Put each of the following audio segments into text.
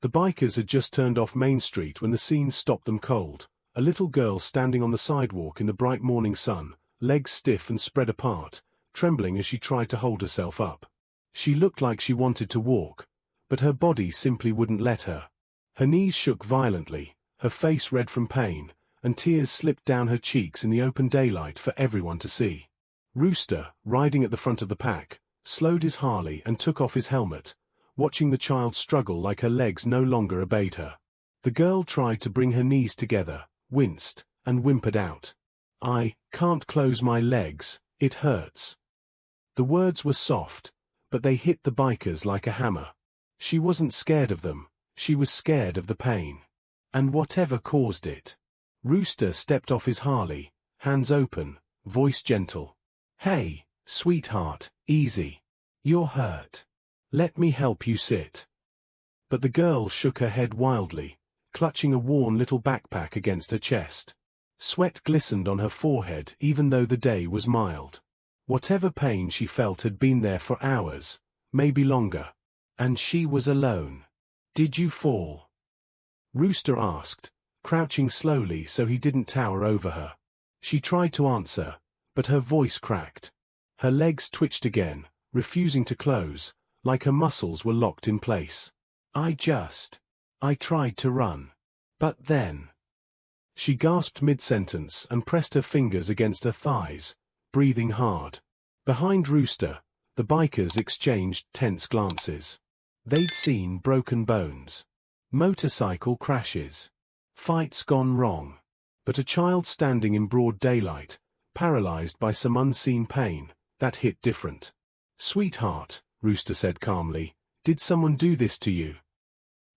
The bikers had just turned off Main Street when the scene stopped them cold. A little girl standing on the sidewalk in the bright morning sun, legs stiff and spread apart, trembling as she tried to hold herself up. She looked like she wanted to walk, but her body simply wouldn't let her. Her knees shook violently, her face red from pain, and tears slipped down her cheeks in the open daylight for everyone to see. Rooster, riding at the front of the pack, slowed his Harley and took off his helmet, watching the child struggle like her legs no longer obeyed her. The girl tried to bring her knees together, winced, and whimpered out, "I can't close my legs, it hurts." The words were soft, but they hit the bikers like a hammer. She wasn't scared of them, she was scared of the pain. And whatever caused it. Rooster stepped off his Harley, hands open, voice gentle. "Hey, sweetheart, easy. You're hurt. Let me help you sit." But the girl shook her head wildly, clutching a worn little backpack against her chest. Sweat glistened on her forehead even though the day was mild. Whatever pain she felt had been there for hours, maybe longer. And she was alone. "Did you fall?" Rooster asked, crouching slowly so he didn't tower over her. She tried to answer, but her voice cracked. Her legs twitched again, refusing to close, like her muscles were locked in place. I tried to run. But then." She gasped mid-sentence and pressed her fingers against her thighs, breathing hard. Behind Rooster, the bikers exchanged tense glances. They'd seen broken bones, motorcycle crashes, fights gone wrong. But a child standing in broad daylight, paralyzed by some unseen pain, that hit different. "Sweetheart," Rooster said calmly, "did someone do this to you?"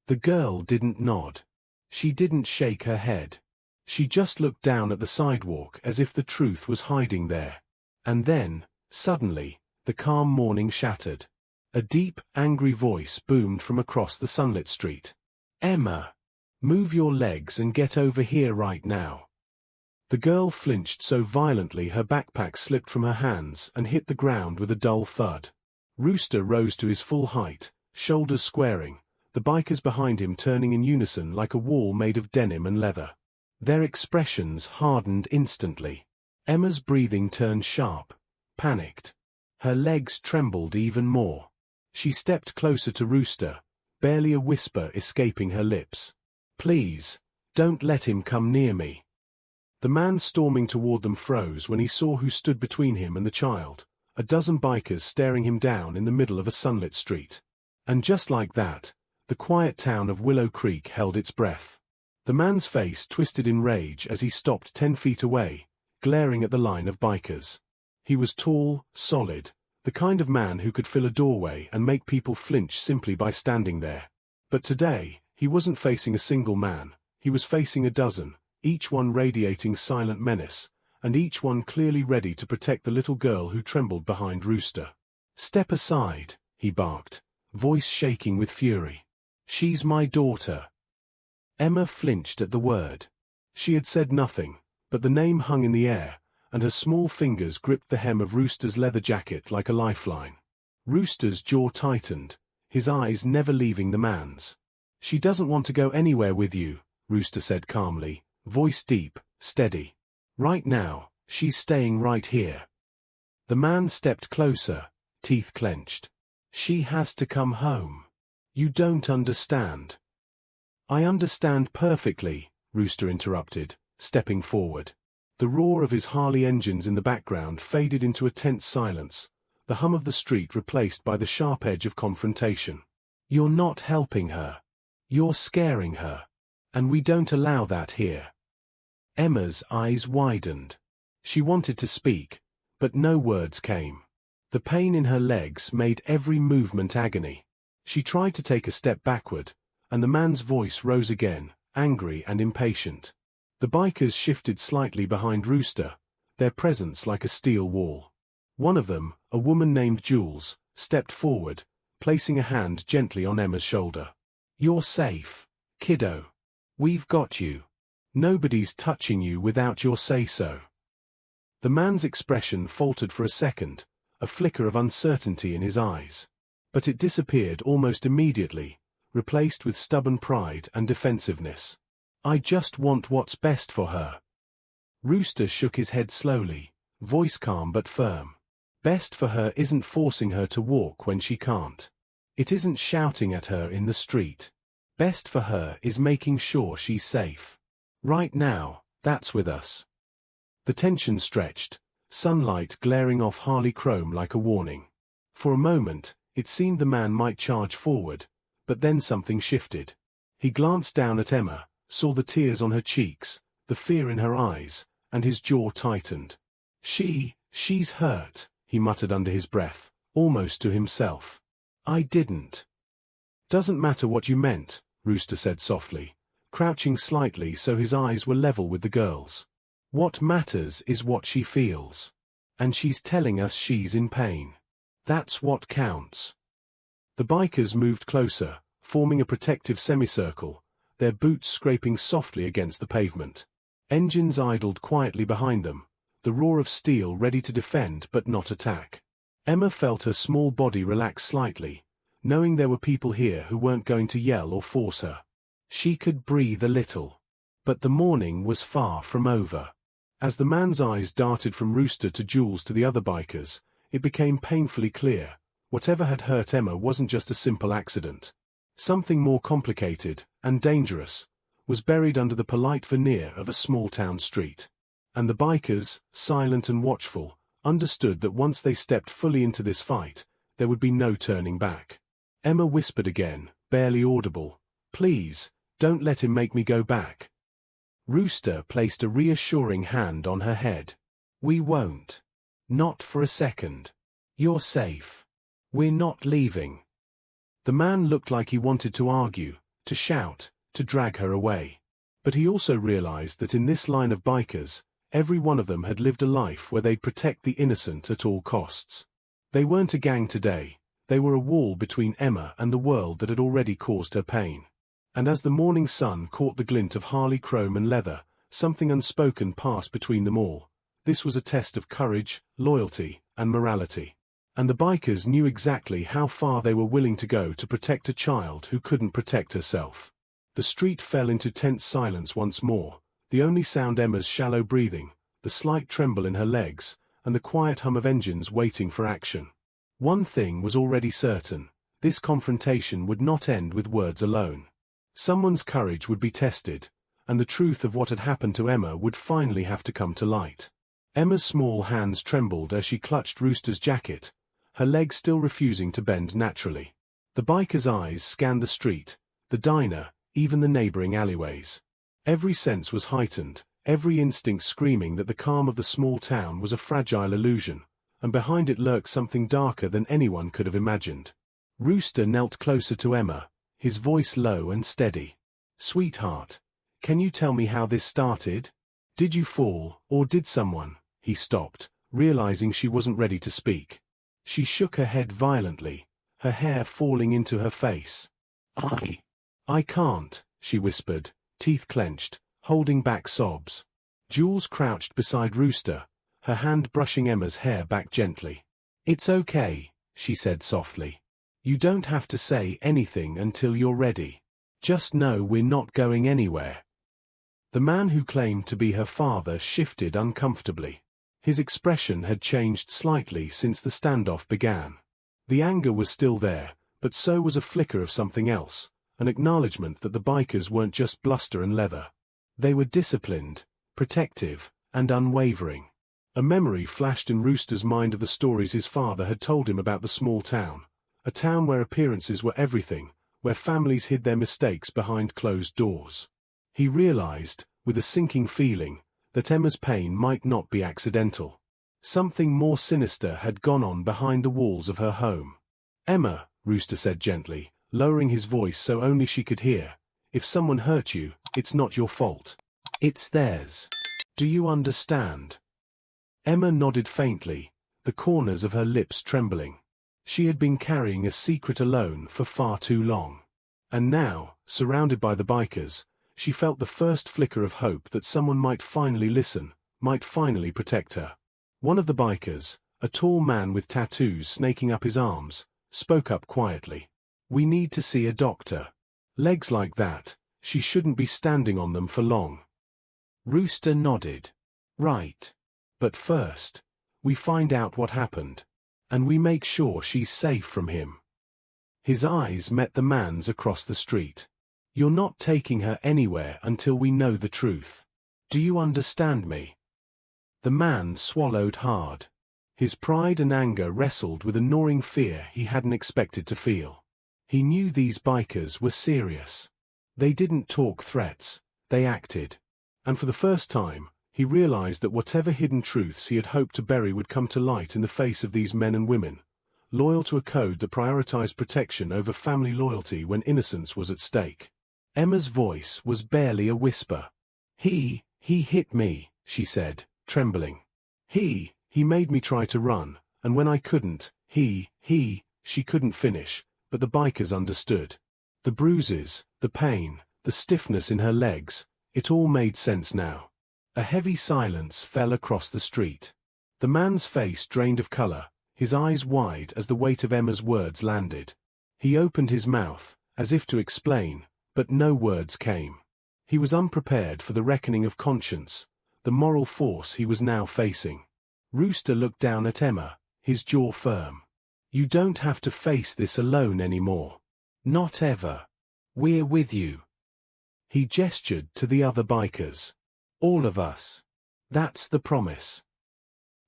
The girl didn't nod. She didn't shake her head. She just looked down at the sidewalk as if the truth was hiding there. And then, suddenly, the calm morning shattered. A deep, angry voice boomed from across the sunlit street. "Emma! Move your legs and get over here right now." The girl flinched so violently her backpack slipped from her hands and hit the ground with a dull thud. Rooster rose to his full height, shoulders squaring, the bikers behind him turning in unison like a wall made of denim and leather. Their expressions hardened instantly. Emma's breathing turned sharp, panicked. Her legs trembled even more. She stepped closer to Rooster, barely a whisper escaping her lips. "Please, don't let him come near me." The man storming toward them froze when he saw who stood between him and the child, a dozen bikers staring him down in the middle of a sunlit street. And just like that, the quiet town of Willow Creek held its breath. The man's face twisted in rage as he stopped 10 feet away, glaring at the line of bikers. He was tall, solid, the kind of man who could fill a doorway and make people flinch simply by standing there. But today, he wasn't facing a single man, he was facing a dozen, each one radiating silent menace, and each one clearly ready to protect the little girl who trembled behind Rooster. "Step aside," he barked, voice shaking with fury. "She's my daughter." Emma flinched at the word. She had said nothing, but the name hung in the air, and her small fingers gripped the hem of Rooster's leather jacket like a lifeline. Rooster's jaw tightened, his eyes never leaving the man's. "She doesn't want to go anywhere with you," Rooster said calmly, voice deep, steady. "Right now, she's staying right here." The man stepped closer, teeth clenched. "She has to come home. You don't understand." "I understand perfectly," Rooster interrupted, stepping forward. The roar of his Harley engines in the background faded into a tense silence, the hum of the street replaced by the sharp edge of confrontation. "You're not helping her. You're scaring her. And we don't allow that here." Emma's eyes widened. She wanted to speak, but no words came. The pain in her legs made every movement agony. She tried to take a step backward, and the man's voice rose again, angry and impatient. The bikers shifted slightly behind Rooster, their presence like a steel wall. One of them, a woman named Jules, stepped forward, placing a hand gently on Emma's shoulder. "You're safe, kiddo. We've got you. Nobody's touching you without your say-so." The man's expression faltered for a second, a flicker of uncertainty in his eyes. But it disappeared almost immediately, replaced with stubborn pride and defensiveness. "I just want what's best for her." Rooster shook his head slowly, voice calm but firm. Best for her isn't forcing her to walk when she can't. It isn't shouting at her in the street. Best for her is making sure she's safe. Right now, that's with us. The tension stretched, sunlight glaring off Harley chrome like a warning. For a moment, it seemed the man might charge forward, but then something shifted. He glanced down at Emma, saw the tears on her cheeks, the fear in her eyes, and his jaw tightened. She's hurt," he muttered under his breath, almost to himself. "I didn't." "Doesn't matter what you meant," Rooster said softly, crouching slightly so his eyes were level with the girl's. "What matters is what she feels. And she's telling us she's in pain. That's what counts." The bikers moved closer, forming a protective semicircle, their boots scraping softly against the pavement. Engines idled quietly behind them, the roar of steel ready to defend but not attack. Emma felt her small body relax slightly, knowing there were people here who weren't going to yell or force her. She could breathe a little. But the morning was far from over. As the man's eyes darted from Rooster to Jules to the other bikers, it became painfully clear, whatever had hurt Emma wasn't just a simple accident. Something more complicated, and dangerous, was buried under the polite veneer of a small-town street. And the bikers, silent and watchful, understood that once they stepped fully into this fight, there would be no turning back. Emma whispered again, barely audible, "Please, don't let him make me go back." Rooster placed a reassuring hand on her head. "We won't. Not for a second. You're safe. We're not leaving." The man looked like he wanted to argue, to shout, to drag her away. But he also realized that in this line of bikers, every one of them had lived a life where they'd protect the innocent at all costs. They weren't a gang today, they were a wall between Emma and the world that had already caused her pain. And as the morning sun caught the glint of Harley chrome and leather, something unspoken passed between them all. This was a test of courage, loyalty, and morality. And the bikers knew exactly how far they were willing to go to protect a child who couldn't protect herself. The street fell into tense silence once more, the only sound Emma's shallow breathing, the slight tremble in her legs, and the quiet hum of engines waiting for action. One thing was already certain, this confrontation would not end with words alone. Someone's courage would be tested, and the truth of what had happened to Emma would finally have to come to light. Emma's small hands trembled as she clutched Rooster's jacket, her legs still refusing to bend naturally. The biker's eyes scanned the street, the diner, even the neighboring alleyways. Every sense was heightened, every instinct screaming that the calm of the small town was a fragile illusion, and behind it lurked something darker than anyone could have imagined. Rooster knelt closer to Emma, his voice low and steady. "Sweetheart, can you tell me how this started? Did you fall, or did someone?" He stopped, realizing she wasn't ready to speak. She shook her head violently, her hair falling into her face. I can't," she whispered, teeth clenched, holding back sobs. Jules crouched beside Rooster, her hand brushing Emma's hair back gently. "It's okay," she said softly. "You don't have to say anything until you're ready. Just know we're not going anywhere." The man who claimed to be her father shifted uncomfortably. His expression had changed slightly since the standoff began. The anger was still there, but so was a flicker of something else, an acknowledgement that the bikers weren't just bluster and leather. They were disciplined, protective, and unwavering. A memory flashed in Rooster's mind of the stories his father had told him about the small town, a town where appearances were everything, where families hid their mistakes behind closed doors. He realized, with a sinking feeling, that Emma's pain might not be accidental. Something more sinister had gone on behind the walls of her home. "Emma," Rooster said gently, lowering his voice so only she could hear, "if someone hurt you, it's not your fault. It's theirs. Do you understand?" Emma nodded faintly, the corners of her lips trembling. She had been carrying a secret alone for far too long. And now, surrounded by the bikers, she felt the first flicker of hope that someone might finally listen, might finally protect her. One of the bikers, a tall man with tattoos snaking up his arms, spoke up quietly. "We need to see a doctor." Legs like that, she shouldn't be standing on them for long. Rooster nodded. Right. But first, we find out what happened. And we make sure she's safe from him. His eyes met the man's across the street. You're not taking her anywhere until we know the truth. Do you understand me? The man swallowed hard. His pride and anger wrestled with a gnawing fear he hadn't expected to feel. He knew these bikers were serious. They didn't talk threats, they acted. And for the first time, he realized that whatever hidden truths he had hoped to bury would come to light in the face of these men and women, loyal to a code that prioritized protection over family loyalty when innocence was at stake. Emma's voice was barely a whisper. He hit me, she said, trembling. He made me try to run, and when I couldn't, she couldn't finish, but the bikers understood. The bruises, the pain, the stiffness in her legs, it all made sense now. A heavy silence fell across the street. The man's face drained of color, his eyes wide as the weight of Emma's words landed. He opened his mouth, as if to explain, but no words came. He was unprepared for the reckoning of conscience, the moral force he was now facing. Rooster looked down at Emma, his jaw firm. You don't have to face this alone anymore. Not ever. We're with you. He gestured to the other bikers. All of us. That's the promise.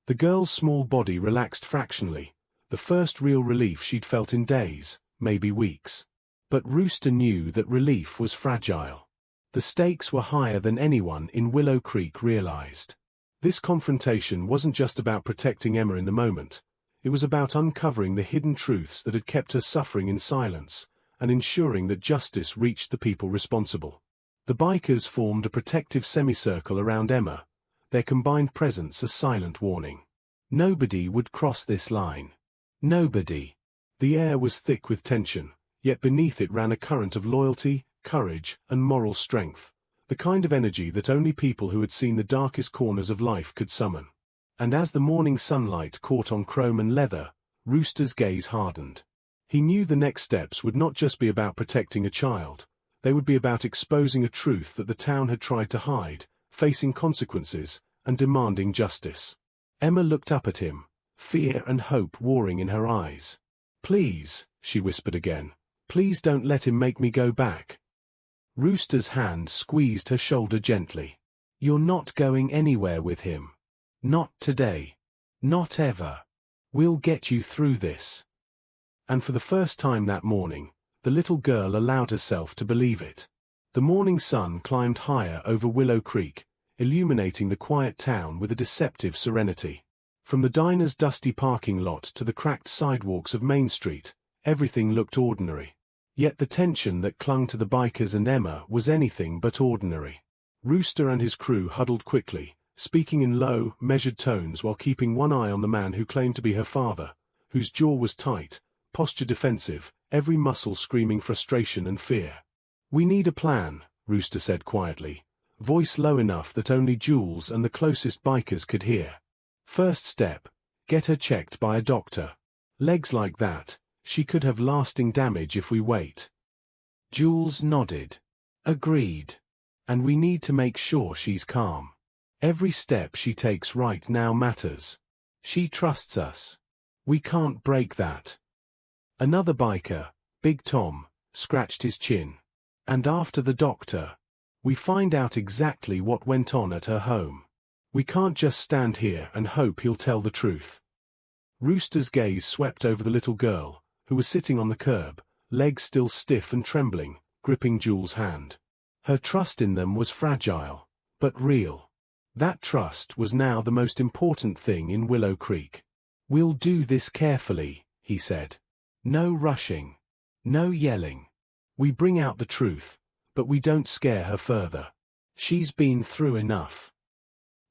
The girl's small body relaxed fractionally, the first real relief she'd felt in days, maybe weeks. But Rooster knew that relief was fragile. The stakes were higher than anyone in Willow Creek realized. This confrontation wasn't just about protecting Emma in the moment. It was about uncovering the hidden truths that had kept her suffering in silence, and ensuring that justice reached the people responsible. The bikers formed a protective semicircle around Emma, their combined presence a silent warning. Nobody would cross this line. Nobody. The air was thick with tension, yet beneath it ran a current of loyalty, courage, and moral strength, the kind of energy that only people who had seen the darkest corners of life could summon. And as the morning sunlight caught on chrome and leather, Rooster's gaze hardened. He knew the next steps would not just be about protecting a child, they would be about exposing a truth that the town had tried to hide, facing consequences, and demanding justice. Emma looked up at him, fear and hope warring in her eyes. Please, she whispered again, please don't let him make me go back. Rooster's hand squeezed her shoulder gently. You're not going anywhere with him. Not today. Not ever. We'll get you through this. And for the first time that morning, the little girl allowed herself to believe it. The morning sun climbed higher over Willow Creek, illuminating the quiet town with a deceptive serenity. From the diner's dusty parking lot to the cracked sidewalks of Main Street, everything looked ordinary. Yet the tension that clung to the bikers and Emma was anything but ordinary. Rooster and his crew huddled quickly, speaking in low, measured tones while keeping one eye on the man who claimed to be her father, whose jaw was tight, posture defensive, every muscle screaming frustration and fear. We need a plan, Rooster said quietly, voice low enough that only Jules and the closest bikers could hear. First step, get her checked by a doctor. Legs like that, she could have lasting damage if we wait. Jules nodded. Agreed. And we need to make sure she's calm. Every step she takes right now matters. She trusts us. We can't break that. Another biker, Big Tom, scratched his chin. And after the doctor, we find out exactly what went on at her home. We can't just stand here and hope he'll tell the truth. Rooster's gaze swept over the little girl, who was sitting on the curb, legs still stiff and trembling, gripping Jules' hand. Her trust in them was fragile, but real. That trust was now the most important thing in Willow Creek. We'll do this carefully, he said. No rushing. No yelling. We bring out the truth, but we don't scare her further. She's been through enough.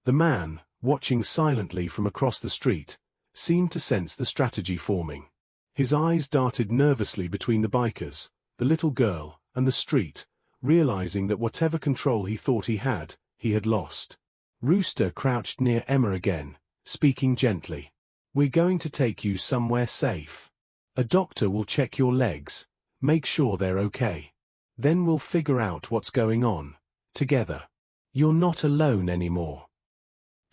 The man, watching silently from across the street, seemed to sense the strategy forming. His eyes darted nervously between the bikers, the little girl, and the street, realizing that whatever control he thought he had lost. Rooster crouched near Emma again, speaking gently. We're going to take you somewhere safe. A doctor will check your legs, make sure they're okay. Then we'll figure out what's going on, together. You're not alone anymore.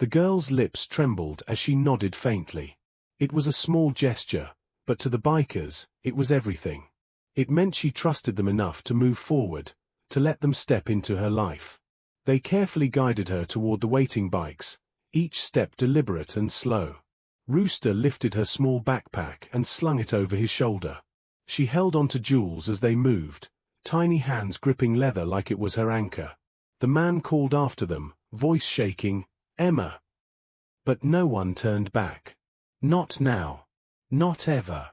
The girl's lips trembled as she nodded faintly. It was a small gesture, but to the bikers, it was everything. It meant she trusted them enough to move forward, to let them step into her life. They carefully guided her toward the waiting bikes, each step deliberate and slow. Rooster lifted her small backpack and slung it over his shoulder. She held onto Jules as they moved, tiny hands gripping leather like it was her anchor. The man called after them, voice shaking, "Emma." But no one turned back. Not now. Not ever.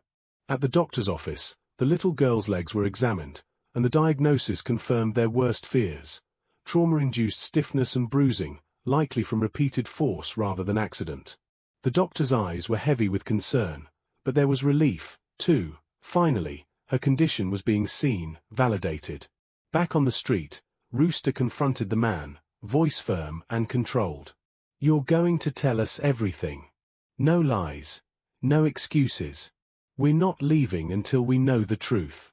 At the doctor's office, the little girl's legs were examined, and the diagnosis confirmed their worst fears: trauma-induced stiffness and bruising, likely from repeated force rather than accident. The doctor's eyes were heavy with concern, but there was relief, too. Finally, her condition was being seen, validated. Back on the street, Rooster confronted the man, voice firm and controlled. "You're going to tell us everything. No lies. No excuses. We're not leaving until we know the truth."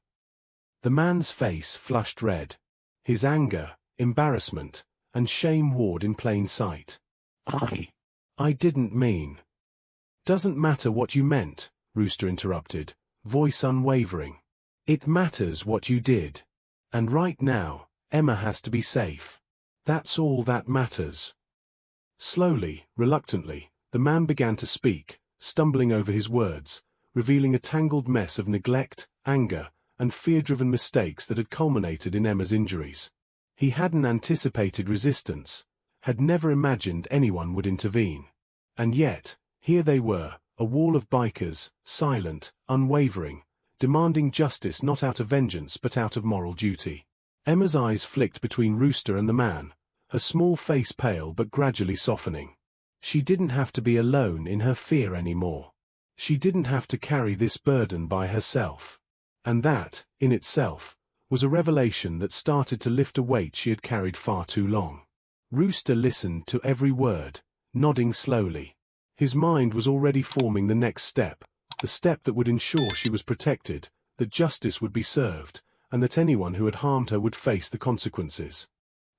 The man's face flushed red. His anger, embarrassment, and shame ward in plain sight. I didn't mean." "Doesn't matter what you meant," Rooster interrupted, voice unwavering. "It matters what you did. And right now, Emma has to be safe. That's all that matters." Slowly, reluctantly, the man began to speak, stumbling over his words, revealing a tangled mess of neglect, anger, and fear-driven mistakes that had culminated in Emma's injuries. He hadn't anticipated resistance, had never imagined anyone would intervene. And yet, here they were, a wall of bikers, silent, unwavering, demanding justice not out of vengeance but out of moral duty. Emma's eyes flicked between Rooster and the man, her small face pale but gradually softening. She didn't have to be alone in her fear anymore. She didn't have to carry this burden by herself. And that, in itself, was a revelation that started to lift a weight she had carried far too long. Rooster listened to every word, nodding slowly. His mind was already forming the next step, the step that would ensure she was protected, that justice would be served, and that anyone who had harmed her would face the consequences.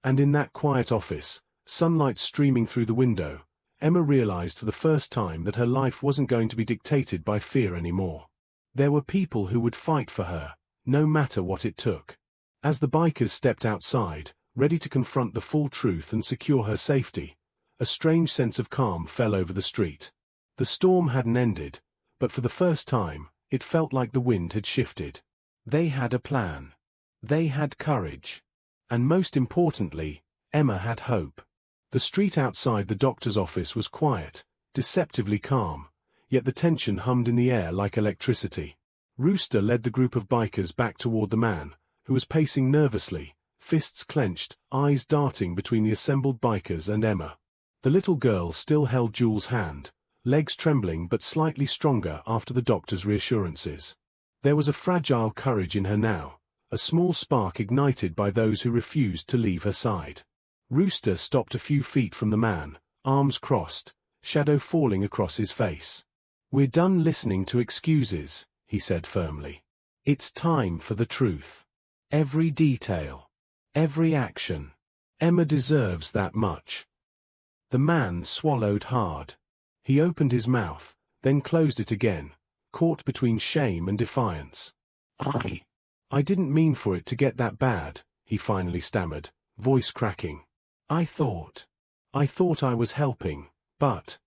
And in that quiet office, sunlight streaming through the window, Emma realized for the first time that her life wasn't going to be dictated by fear anymore. There were people who would fight for her, no matter what it took. As the bikers stepped outside, ready to confront the full truth and secure her safety, a strange sense of calm fell over the street. The storm hadn't ended, but for the first time, it felt like the wind had shifted. They had a plan. They had courage. And most importantly, Emma had hope. The street outside the doctor's office was quiet, deceptively calm, yet the tension hummed in the air like electricity. Rooster led the group of bikers back toward the man, who was pacing nervously, fists clenched, eyes darting between the assembled bikers and Emma. The little girl still held Jules' hand, legs trembling but slightly stronger after the doctor's reassurances. There was a fragile courage in her now, a small spark ignited by those who refused to leave her side. Rooster stopped a few feet from the man, arms crossed, shadow falling across his face. "We're done listening to excuses," he said firmly. "It's time for the truth. Every detail. Every action. Emma deserves that much." The man swallowed hard. He opened his mouth, then closed it again, caught between shame and defiance. I didn't mean for it to get that bad," he finally stammered, voice cracking. I thought I was helping, but..."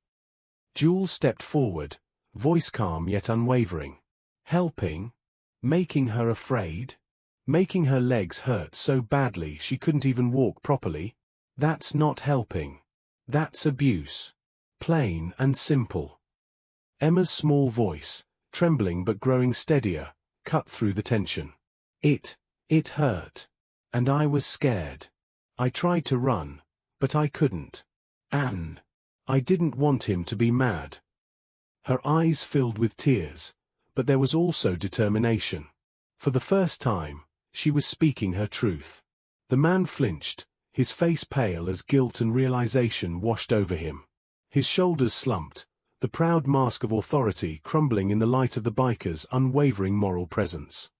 Jules stepped forward, voice calm yet unwavering. "Helping? Making her afraid? Making her legs hurt so badly she couldn't even walk properly? That's not helping. That's abuse. Plain and simple." Emma's small voice, trembling but growing steadier, cut through the tension. It hurt. And I was scared. I tried to run, but I couldn't. And I didn't want him to be mad." Her eyes filled with tears, but there was also determination. For the first time, she was speaking her truth. The man flinched, his face pale as guilt and realization washed over him. His shoulders slumped, the proud mask of authority crumbling in the light of the biker's unwavering moral presence.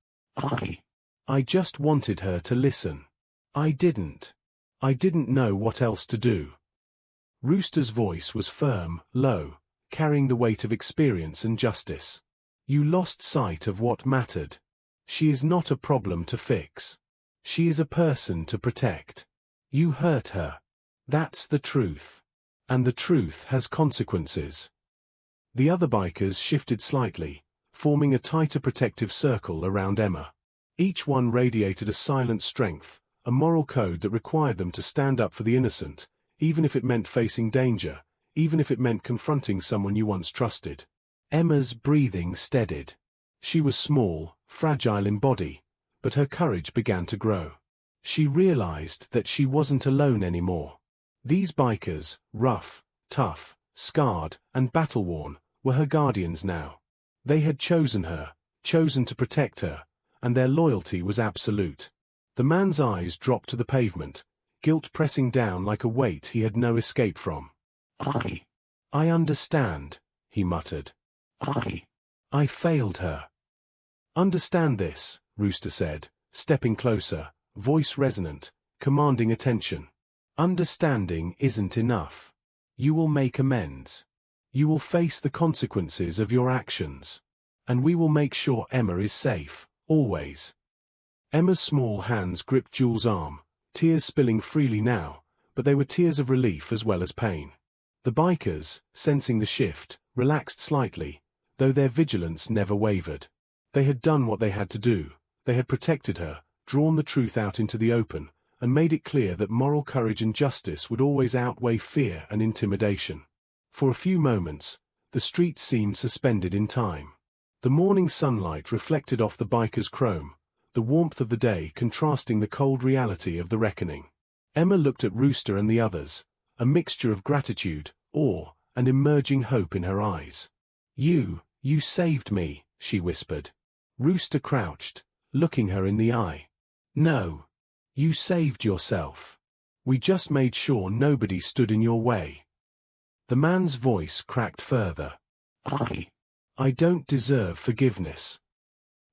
I just wanted her to listen. I didn't. I didn't know what else to do. Rooster's voice was firm, low, carrying the weight of experience and justice. You lost sight of what mattered. She is not a problem to fix. She is a person to protect. You hurt her. That's the truth. And the truth has consequences. The other bikers shifted slightly, forming a tighter protective circle around Emma. Each one radiated a silent strength, a moral code that required them to stand up for the innocent, even if it meant facing danger, even if it meant confronting someone you once trusted. Emma's breathing steadied. She was small, fragile in body, but her courage began to grow. She realized that she wasn't alone anymore. These bikers, rough, tough, scarred, and battle-worn, were her guardians now. They had chosen her, chosen to protect her, and their loyalty was absolute. The man's eyes dropped to the pavement, guilt pressing down like a weight he had no escape from. I understand, he muttered. I failed her. Understand this, Rooster said, stepping closer, voice resonant, commanding attention. Understanding isn't enough. You will make amends. You will face the consequences of your actions. And we will make sure Emma is safe, always. Emma's small hands gripped Jules' arm, tears spilling freely now, but they were tears of relief as well as pain. The bikers, sensing the shift, relaxed slightly, though their vigilance never wavered. They had done what they had to do. They had protected her, drawn the truth out into the open, and made it clear that moral courage and justice would always outweigh fear and intimidation. For a few moments, the street seemed suspended in time. The morning sunlight reflected off the bikers' chrome, the warmth of the day contrasting the cold reality of the reckoning. Emma looked at Rooster and the others, a mixture of gratitude, awe, and emerging hope in her eyes. You saved me, she whispered. Rooster crouched, looking her in the eye. No. You saved yourself. We just made sure nobody stood in your way. The man's voice cracked further. I don't deserve forgiveness.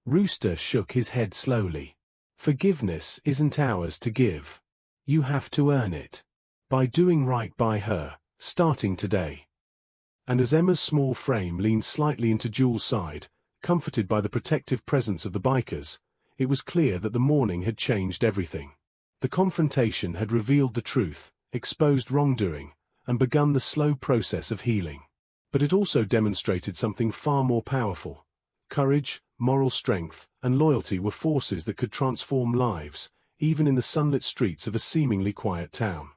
Rooster shook his head slowly. Forgiveness isn't ours to give. You have to earn it. By doing right by her, starting today. And as Emma's small frame leaned slightly into Jules' side, comforted by the protective presence of the bikers, it was clear that the morning had changed everything. The confrontation had revealed the truth, exposed wrongdoing, and begun the slow process of healing. But it also demonstrated something far more powerful. Courage, moral strength, and loyalty were forces that could transform lives, even in the sunlit streets of a seemingly quiet town.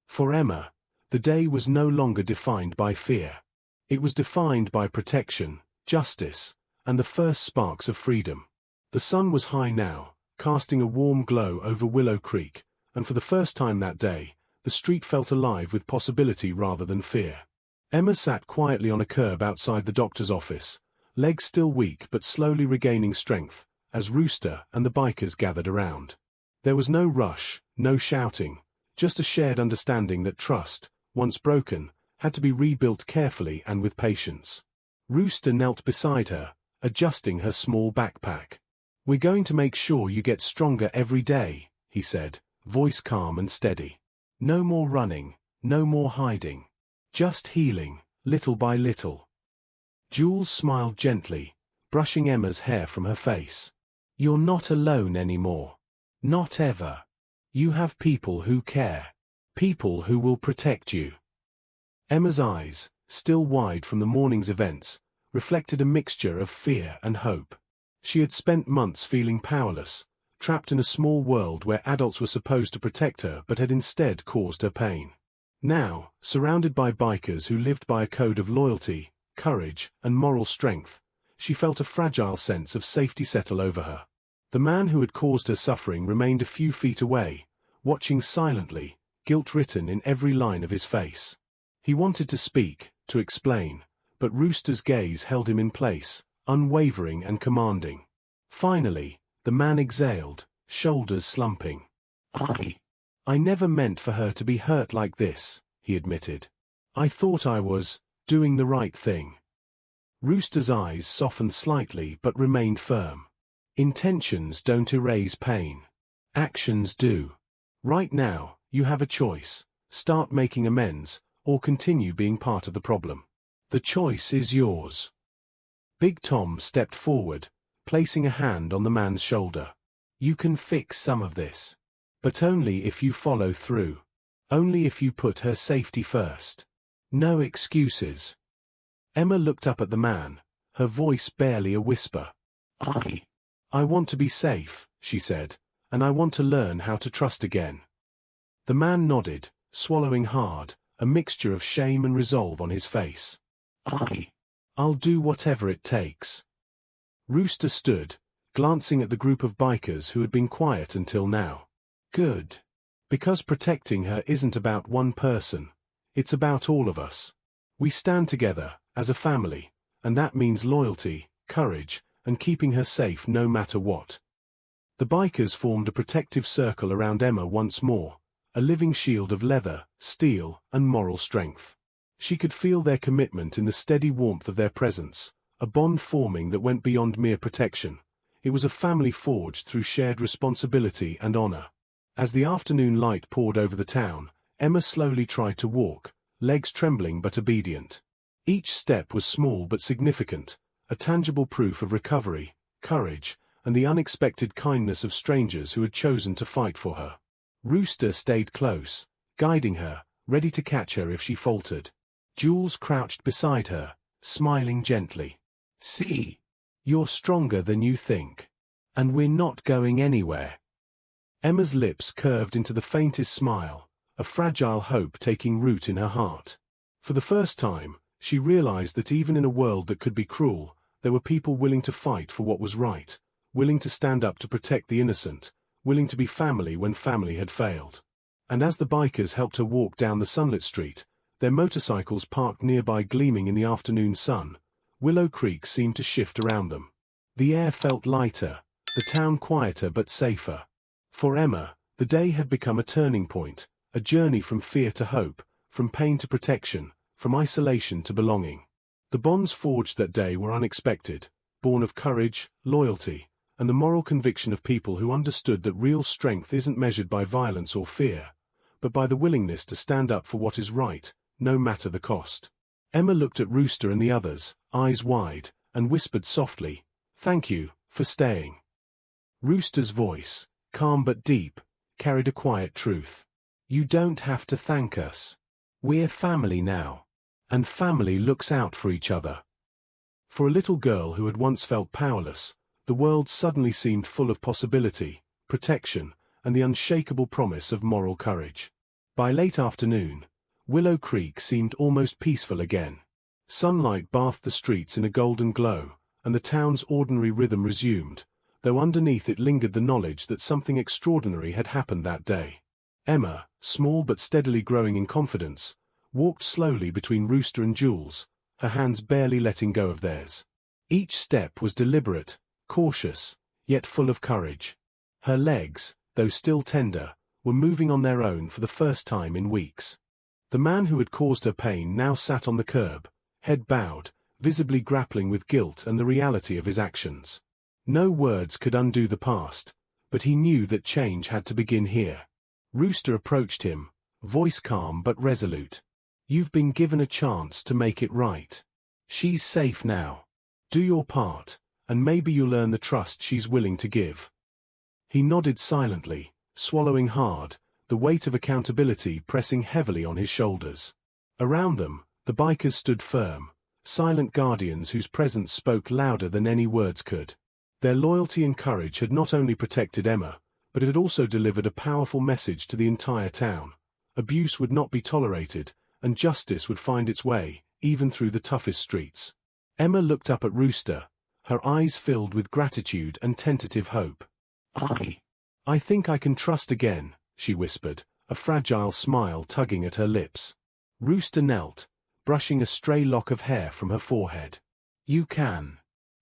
For Emma, the day was no longer defined by fear. It was defined by protection, justice, and the first sparks of freedom. The sun was high now, casting a warm glow over Willow Creek, and for the first time that day, the street felt alive with possibility rather than fear. Emma sat quietly on a curb outside the doctor's office, legs still weak but slowly regaining strength, as Rooster and the bikers gathered around. There was no rush, no shouting, just a shared understanding that trust, once broken, had to be rebuilt carefully and with patience. Rooster knelt beside her, adjusting her small backpack. We're going to make sure you get stronger every day, he said, voice calm and steady. No more running, no more hiding. Just healing, little by little. Jules smiled gently, brushing Emma's hair from her face. You're not alone anymore. Not ever. You have people who care. People who will protect you. Emma's eyes, still wide from the morning's events, reflected a mixture of fear and hope. She had spent months feeling powerless, trapped in a small world where adults were supposed to protect her but had instead caused her pain. Now, surrounded by bikers who lived by a code of loyalty, courage, and moral strength, she felt a fragile sense of safety settle over her. The man who had caused her suffering remained a few feet away, watching silently, guilt written in every line of his face. He wanted to speak, to explain, but Rooster's gaze held him in place, unwavering and commanding. Finally, the man exhaled, shoulders slumping. I never meant for her to be hurt like this, he admitted. I thought I was doing the right thing. Rooster's eyes softened slightly but remained firm. Intentions don't erase pain. Actions do. Right now, you have a choice: start making amends, or continue being part of the problem. The choice is yours. Big Tom stepped forward, placing a hand on the man's shoulder. You can fix some of this. But only if you follow through. Only if you put her safety first. No excuses. Emma looked up at the man, her voice barely a whisper. I want to be safe, she said, and I want to learn how to trust again. The man nodded, swallowing hard, a mixture of shame and resolve on his face. I'll do whatever it takes. Rooster stood, glancing at the group of bikers who had been quiet until now. Good. Because protecting her isn't about one person. It's about all of us. We stand together, as a family, and that means loyalty, courage, and keeping her safe no matter what. The bikers formed a protective circle around Emma once more, a living shield of leather, steel, and moral strength. She could feel their commitment in the steady warmth of their presence, a bond forming that went beyond mere protection. It was a family forged through shared responsibility and honor. As the afternoon light poured over the town, Emma slowly tried to walk, legs trembling but obedient. Each step was small but significant, a tangible proof of recovery, courage, and the unexpected kindness of strangers who had chosen to fight for her. Rooster stayed close, guiding her, ready to catch her if she faltered. Jules crouched beside her, smiling gently. See? You're stronger than you think. And we're not going anywhere. Emma's lips curved into the faintest smile, a fragile hope taking root in her heart. For the first time, she realized that even in a world that could be cruel, there were people willing to fight for what was right, willing to stand up to protect the innocent, willing to be family when family had failed. And as the bikers helped her walk down the sunlit street, their motorcycles parked nearby gleaming in the afternoon sun, Willow Creek seemed to shift around them. The air felt lighter, the town quieter but safer. For Emma, the day had become a turning point, a journey from fear to hope, from pain to protection, from isolation to belonging. The bonds forged that day were unexpected, born of courage, loyalty, and the moral conviction of people who understood that real strength isn't measured by violence or fear, but by the willingness to stand up for what is right, no matter the cost. Emma looked at Rooster and the others, eyes wide, and whispered softly, "Thank you, for staying." Rooster's voice, calm but deep, carried a quiet truth. You don't have to thank us. We're family now. And family looks out for each other. For a little girl who had once felt powerless, the world suddenly seemed full of possibility, protection, and the unshakable promise of moral courage. By late afternoon, Willow Creek seemed almost peaceful again. Sunlight bathed the streets in a golden glow, and the town's ordinary rhythm resumed, though underneath it lingered the knowledge that something extraordinary had happened that day. Emma, small but steadily growing in confidence, walked slowly between Rooster and Jules, her hands barely letting go of theirs. Each step was deliberate, cautious, yet full of courage. Her legs, though still tender, were moving on their own for the first time in weeks. The man who had caused her pain now sat on the curb, head bowed, visibly grappling with guilt and the reality of his actions. No words could undo the past, but he knew that change had to begin here. Rooster approached him, voice calm but resolute. You've been given a chance to make it right. She's safe now. Do your part, and maybe you'll earn the trust she's willing to give. He nodded silently, swallowing hard, the weight of accountability pressing heavily on his shoulders. Around them, the bikers stood firm, silent guardians whose presence spoke louder than any words could. Their loyalty and courage had not only protected Emma, but it had also delivered a powerful message to the entire town. Abuse would not be tolerated, and justice would find its way, even through the toughest streets. Emma looked up at Rooster, her eyes filled with gratitude and tentative hope. I think I can trust again, she whispered, a fragile smile tugging at her lips. Rooster knelt, brushing a stray lock of hair from her forehead. You can.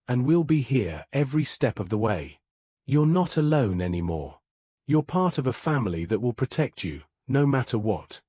And we'll be here every step of the way. You're not alone anymore. You're part of a family that will protect you, no matter what.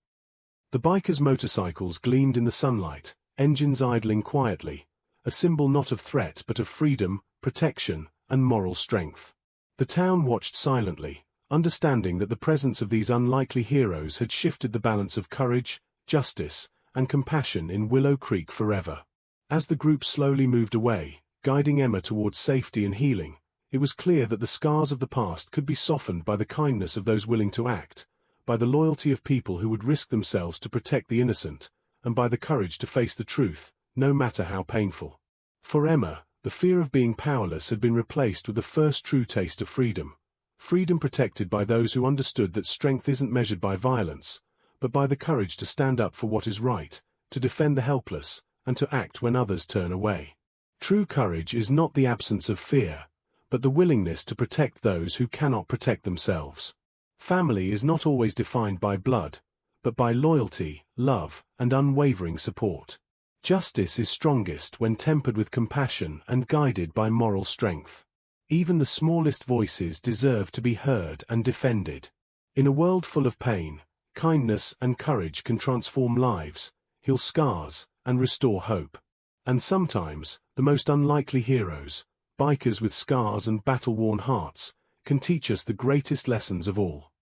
The bikers' motorcycles gleamed in the sunlight, engines idling quietly, a symbol not of threat but of freedom, protection, and moral strength. The town watched silently, understanding that the presence of these unlikely heroes had shifted the balance of courage, justice, and compassion in Willow Creek forever. As the group slowly moved away, guiding Emma towards safety and healing, it was clear that the scars of the past could be softened by the kindness of those willing to act, by the loyalty of people who would risk themselves to protect the innocent, and by the courage to face the truth, no matter how painful. For Emma, the fear of being powerless had been replaced with the first true taste of freedom. Freedom protected by those who understood that strength isn't measured by violence, but by the courage to stand up for what is right, to defend the helpless, and to act when others turn away. True courage is not the absence of fear, but the willingness to protect those who cannot protect themselves. Family is not always defined by blood, but by loyalty, love, and unwavering support. Justice is strongest when tempered with compassion and guided by moral strength. Even the smallest voices deserve to be heard and defended. In a world full of pain, kindness and courage can transform lives, heal scars, and restore hope. And sometimes, the most unlikely heroes, bikers with scars and battle-worn hearts, can teach us the greatest lessons of all.